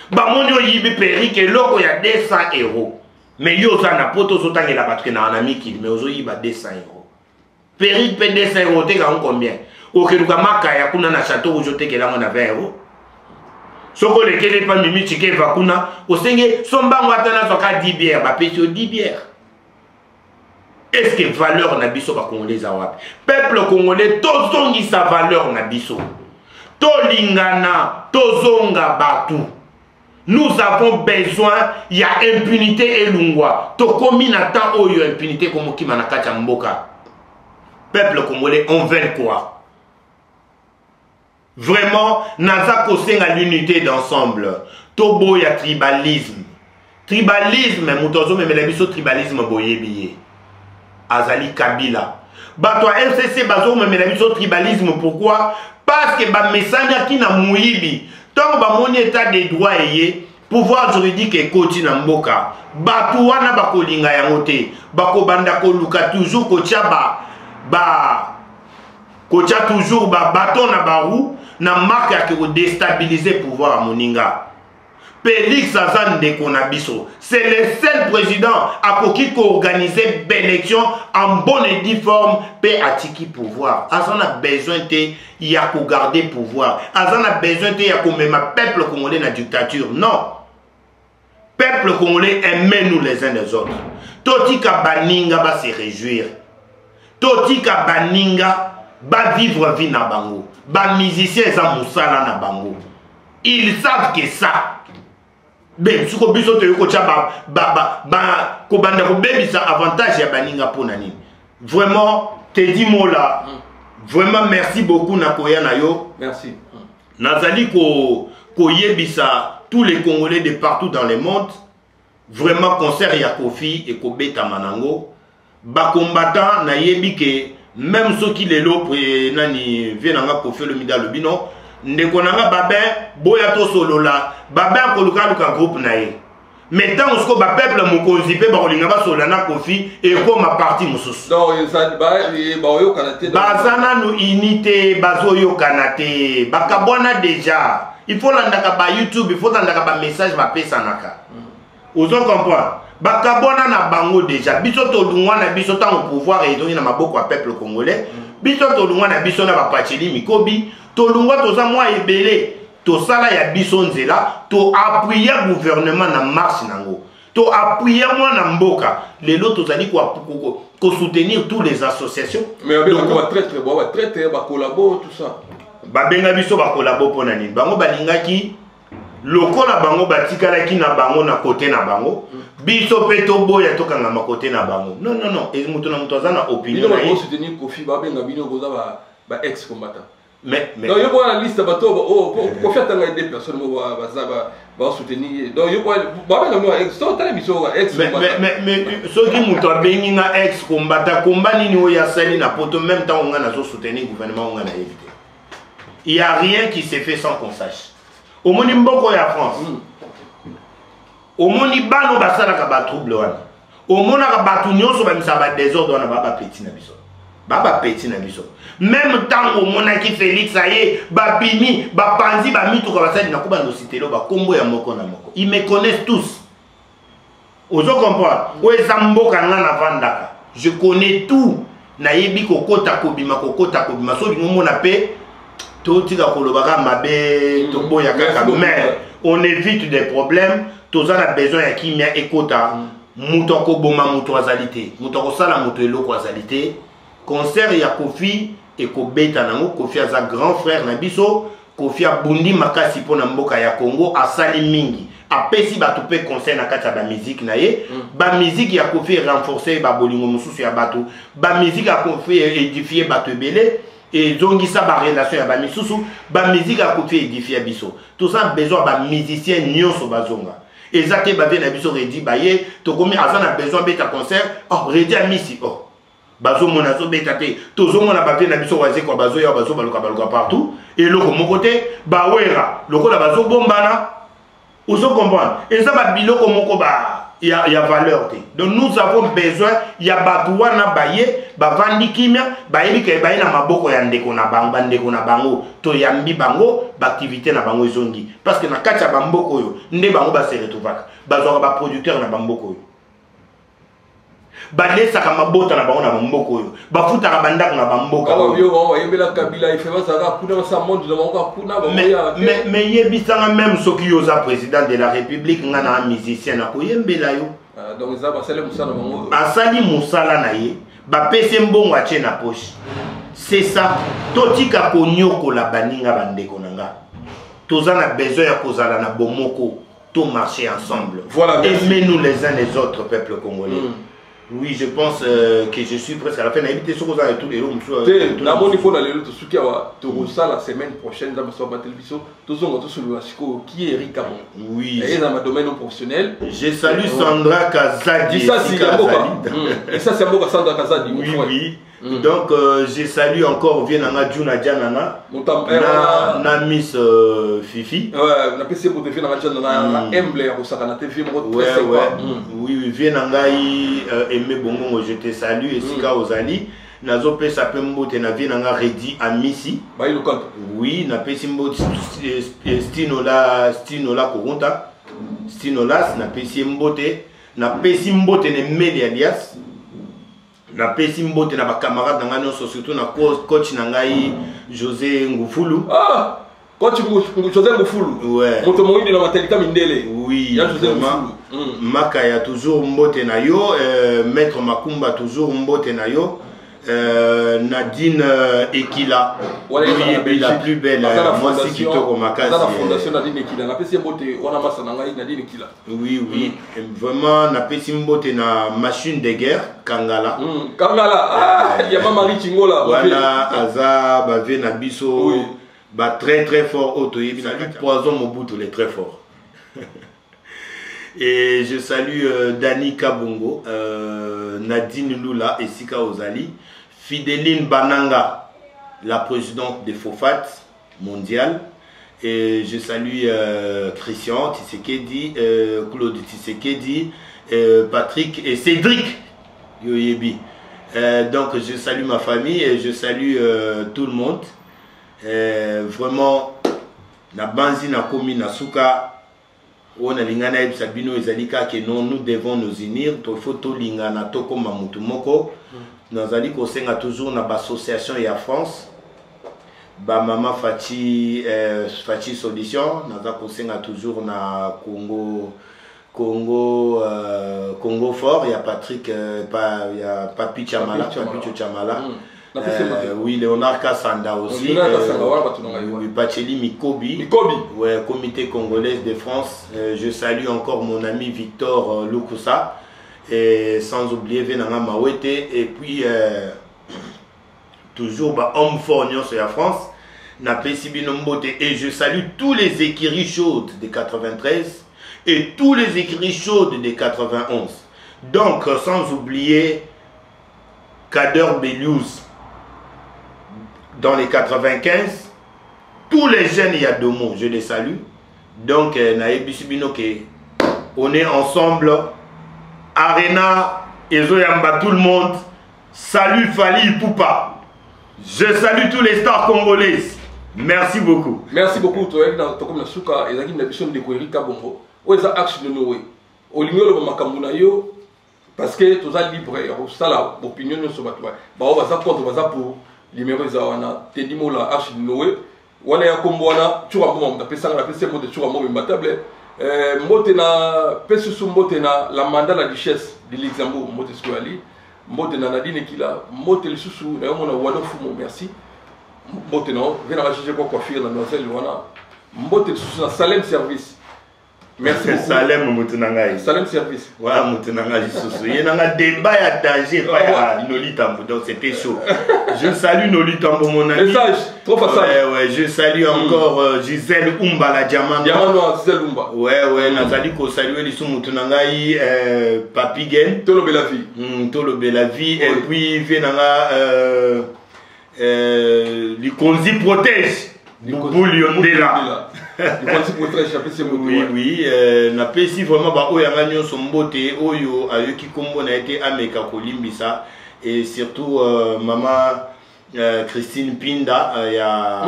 Bah mon yo yibi perique et loko ya 200 €. Mais yo ça n'a pas tout autant que la batterie na un ami qui mais ozo yiba 200 €. Perique pe 200 € te ka combien? O ke luka makaya kuna na château Rouge te ke la mona 20 €. Soko le kele pa mimi chike vakuna o senge sombango atana soka 10 bières ba pesio 10 bières. Est-ce que valeur na biso ba congolais awapi? Peuple congolais tozongi sa valeur na biso. Tolingana, tozonga batu. Nous avons besoin ya impunité et lungwa. Tokomi na temps oyo impunité comme kima na kati mboka. Peuple congolais on veut quoi? Vraiment naza kosenga l'unité d'ensemble. Tobo ya tribalisme. Tribalisme mutozo memela biso tribalisme boyebiye. Azali Kabila. Bato RCC bazo memela biso tribalisme pourquoi? Parce que ba mesanya ki na muibi. Tant ba moni état des droits eye, pouvoir juridique et koti na mboka. Bato wana bakolinga yango te. Bako banda ko luka toujours ko tia ko tia toujours ba baton na ba roue na marque ya ko déstabiliser pouvoir moninga. Félix Azan de Konabiso. C'est le seul président qui organiser une élection en bonne et due forme pour attiquer pouvoir. Azan a besoin de garder pouvoir. Azan a besoin de mettre le peuple congolais dans la dictature. Non. Peuple congolais, aimez-nous les uns les autres. Totika Baninga va se réjouir. Totika Baninga va vivre vie na bango. Ba musicien za musala na bango. Ils savent que ça. Ben, si vous avez avantage ya Baninga pour nani. Vraiment, Teddy Mola. Vraiment, merci beaucoup Nakoya Nayo. Merci. Nazali ko yebisa tous les Congolais de partout dans le monde. Vraiment, concert ya Kofi et Kobeta Manango. Ba combattant na yebi que même ceux qui les lopent nani viennent à Kofi le mida le bino. Ndekonanga babé boya to solo la babé akoluka luka groupe nae mais tant que ba peuple mokonzi pe ba kolinga ba solo na Kofi et comme ma partie mususu donc ça ba yo kanate bazana no unité bazo yo kanate bakabona déjà il faut landaka ba YouTube il faut landaka ba message ba pesa naka ozo comprendre bakabona na bango déjà biso to lungwa na biso tant au pouvoir et donc na maboko ya peuple congolais biso to lungwa na biso na ba pacheli mikobi tolungwa toza mwa ebele tosala ya biso nzela to appuyer gouvernement na marche nango to appuyer mwa na mboka lelo tozali ko soutenir tous les associations mais ba traite ba collabo tout ça ba benga biso ba collabo pona nini bango balingaki lokola bango batikalaki na bango na côté na bango biso pe to boya tokanga ma côté na bango non non non et mutu na mutu azana opinion na yo soutenir Kofi ba benga bino boza ba ex combattant mais donc yo la liste bato pour faire tanga des personnes va soutenir donc yo ba benga no ex to tala biso ex mais ceux qui mutu abengi na ex combattant combat nini o ya sali na poto même temps on a zo soutenir gouvernement on a évité il y a rien qui se fait sans qu'on sache au moni mboko ya France au moni bano basala ka ba trouble wana au mona ka batu nyonso ba misaba désordre wana baba petit na biso baba petit na biso même temps au mona ki Félix aye ba bimi ba panzi ba mitu ka basali na kuba ndositelo ba kombo ya moko na moko ils me connaissent tous ozo comprendre o ezamboka nga na vandaka je connais tout na yebi kokota kobima so lingo mona pe totika kolobaka mabe to boya kaka mais on évite des problèmes tous a besoin ya kimia ekota muto ko boma muto azalité muto ko sala muto eloko azalité concert ya Kofi et ko beta nango Kofi aza grand frère na biso Kofi abundi makasi pona mboka ya Congo asali mingi apesi batu pe concert na kati ya ba musique na ye ba musique ya Kofi renforcer ba bolingo mususu ya batu ba musique ya Kofi édifier batu belé et donc ça ba relation ya ba misusu ba musique ya Kofi édifier biso tout ça besoin ba musicien nyonso bazonga ezate ba vient na biso redi ba ye to komi azana besoin beta concert oh redi a misi oh bazo mona zo beta te tozo mona ba vient na biso waze kwa bazo ya bazo baluka partout et loko mon côté ba wera loko la bazo bombana ozo comprendre et ça ba biloko moko ba il y a valeur te donc nous avons besoin ya batuwa na baye ba vandi kimia ba yebi ke ba ina maboko ya ndeko na bango to yambi bango ba activité na bango zongi parce que na kacha ba mboko yo nde bango ba se retrouvaka bazo ba producteur na bamboko yo ba lesa ka mabota na bango na bamboko yo ba futa ka bandaka na bamboka ba yo ba yembela kabila ifeba saka kuna sa monde de bango kuna ba mais yebisanga même soki yo za président de la république ngana musicien na ko yembela yo donc ça ba sala musala bango asali musala na ye ba pese mbongo ache na poche c'est ça totika konyoko la baninga bandeko nanga tozana besoin ya kozala na bomoko to marcher ensemble voilà aimez-nous les uns les autres peuple congolais oui, je pense que je suis presque à la fin. On a évité ce qu'on a tous les jours. La bonne fois, la semaine prochaine, dans ma télévision, tous on va sur le qui est Eric Camon. Oui. Et dans ma domaine professionnel. Je salue Sandra Kazadi. Et ça, c'est un mot Sandra Kazadi. Oui, oui. Donc, je salue encore Vienanga Djuna Djanana. Na Miss Fifi. Ouais, on a passé pour te faire dans la Emblé au Sakana TV. Ouais, ouais. Oui, Vienanga Aimé Bongo, je te salue. Et Sika Ozali. Nazo pe sape mbote na Vienanga Redi à Missi. Bah, il le compte. Oui, na pe simbo Stino la Koronta. Stinolas na pesi mbote na pesi mbote ne Meli alias na pesi mbote na ba camarade na ngano surtout na coach na ngai José Ngufulu. Ah, coach José Ngufulu. Ouais. Moto moindi na Matelika Mindele. Oui, ya José Ngufulu. Makaya toujours mbote na yo, Maître Makumba toujours mbote na yo. Nadine Ekila, la plus belle, moi c'est Kitoko Makasi. La fondation Nadine Ekila, na pesi mbote wana masa na ngai Nadine Ekila. Oui, oui, vraiment na pesi mbote na machine de guerre Kangala. Kangala, ah, il y a pas Marie Chingola. Voilà, Aza, Bave na biso, ba très très fort auto yebi na poison Mobutu il est très fort. Et je salue Dani Kabongo, Nadine Lula et Sika Ozali, Fideline Bananga, la présidente des FOFAT mondiale. Et je salue Christian Tshisekedi, Claude Tshisekedi, Patrick et Cédric Yoyebi. Donc je salue ma famille et je salue tout le monde. Vraiment, na banzi na komi na suka. On a lingana et Sabino et Zalika que nous devons nous unir. Il faut tout lingana toko mamutu moko. Nous allons senga toujours na association et à France. Ba mama Fati Fati Solution. Nous allons senga toujours na Congo fort. Il y a Patrick, il y a Papi Chamala, Papi Chamala. Oui, Léonard Kassanda aussi. Oui, Pacheli Mikobi. Ouais, comité congolais de France. Je salue encore mon ami Victor Lukusa. Et sans oublier Venanga Mawete. Et puis, toujours, homme fort sur la France. Et je salue tous les écuries chaudes de 93 et tous les écuries chaudes de 91. Donc, sans oublier Kader Bellouz. Dans les 95, tous les jeunes, il y a deux mots, je les salue. Donc, on est ensemble. Arena, Ezoyamba, tout le monde. Salut Fali Poupa. Je salue tous les stars congolaises. Merci beaucoup. Merci beaucoup. Tu es dans le Souka et la mission de Kouerika Bongo. Où est-ce action de Noé? Au lieu de Makamunayo, parce que tu es libre, ça la opinion sur toi. On va contre, pour. Numéro zawana Teddy Mola Archi Noé wana ya kombona chura moma mtapesa na pesa mode chura moma matable mbote na pesa su mbote na la mandat la duchesse de Luxembourg mbote swali mbote na Nadine Ekila mbote le susu na yomona wano fumo merci mbote na vena racheter quoi coiffure na noiselle wana mbote le susu na Salem service. Merci beaucoup. Salem Moutunangai. Salem service. Voilà Moutunangai Soussou. Il y a un débat à danger, pas à Nolitambo, donc c'était chaud. Je salue Nolitambo, mon ami. Message, trop facile. Ouais, je salue encore Gisèle Umba, la diamant. Diamant, Gisèle Umba. Ouais, Nathalie, qu'on salue les sous Moutunangai, Papi Gen. Tolo Bellavi. Tolo Bellavi. Et puis, Venanga, Likonzi protège. Boubou Liondela. Oui, na pesi vraiment ba oyo ngani so mbote oyo ayoki kombo na été ameka kolimbisa et surtout maman Christine Pinda ya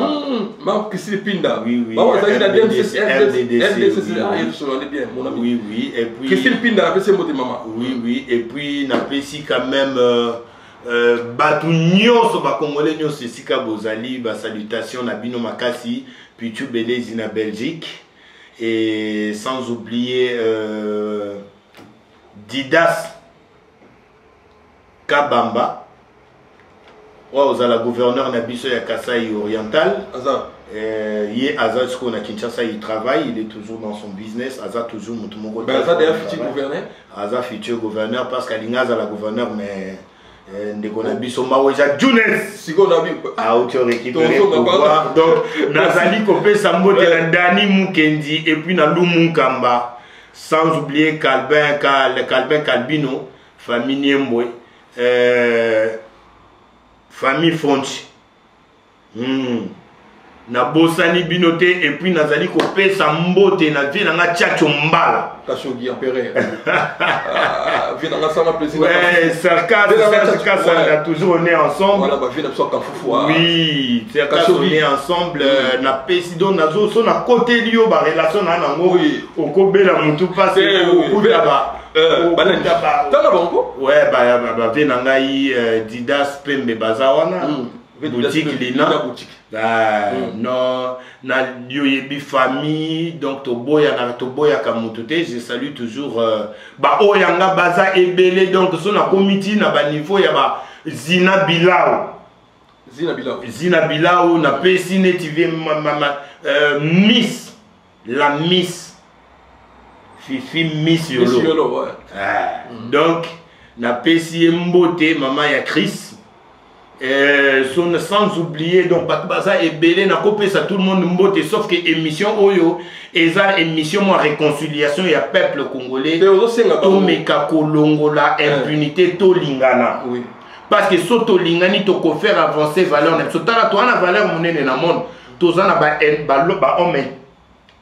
maman Christine Pinda. Oui, maman ça la RDDC. Oui, et puis Christine Pinda la pesi mbote maman. Oui, et puis na pesi quand même batu nyonso ba congolais nyonso esika bozali ba salutation na bino makasi puis tu belezi na Belgique et sans oublier Didas Kabamba ozala gouverneur na biso ya Kasai oriental Yé Aza ce qu'on a Kinshasa il travaille, il est toujours dans son business. Aza toujours mutumoko. Aza d'ailleurs futur gouverneur. Aza futur gouverneur parce qu'Alingaza la gouverneur mais ndekona biso maweja Junes siko na bi auto récupérer pouvoir donc nazali kopesa mbote na Dani Mukendi et puis na Lumu Kamba sans oublier Calvin Calbino famille Niembwe famille Fonchi na bosani binote et puis nazali ko pesa mbote na vie na Tchacho Mbala Kashogi Empereur. Vie na sama plaisir. Ouais, Sarkas on a toujours né ensemble. Voilà, bah vie na so Kafufu. Oui, Sarkas on est ensemble na pesido nazo so na côté lio ba relation na nango okobela mutu passe okuta ba Tala bango? Ouais, bah vie na ngai Didas Pembe bazawana. Boutique Lina. Non, na yoyebi famille, donc toboya kamutute, je salue toujours ba oyanga baza ebele, donc so na comité na ba niveau ya ba Zina Bilao. Zina Bilao na pesine TV Miss la Miss Fifi Miss Yolo. Donc na pesi mbote maman ya Chris. Sans oublier donc Baza et Belé n'a coupé ça tout le monde mbote sauf que émission Oyo et ça émission moi réconciliation il y a peuple congolais to meka kolongola impunité to lingana parce que soto lingani to ko faire avancer valeur ne sotala to na valeur monene na monde to za na ba homme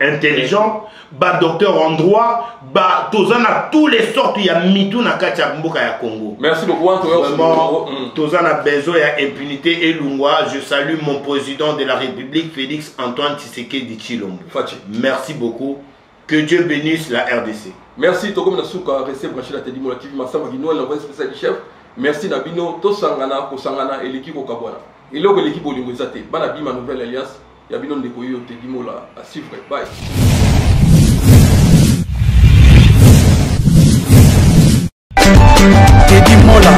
intelligent ba docteur en droit ba tozana tous les sortes ya mitu na katia mboka ya Congo. Merci beaucoup vraiment tozana besoin ya impunité et lungwa. Je salue mon président de la République Félix Antoine Tshisekedi Tshilombo. Merci beaucoup, que Dieu bénisse la RDC. Merci Tokom Nasuka rester branché la Teddy Mola TV Massamba Gino l'envoyé spécial du chef. Merci Nabino to sangana ko sangana et l'équipe au Kabwana. Et là l'équipe au Lingozate bana bima nouvelle alliance. Yabino Ndekoyo Teddy Mola à suivre. Bye. Teddy Mola.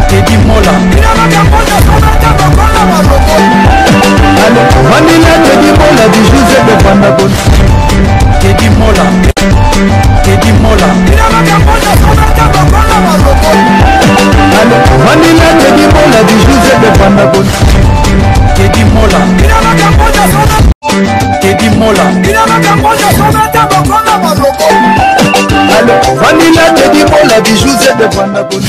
Teddy Mola. Vanilla Teddy Mola du José de Pandagon. Teddy Mola. Teddy Mola. Vanilla Teddy Mola du José de Pandagon. Teddy Mola. Teddy Mola. Vanilla Teddy Mola du José de Pandagon.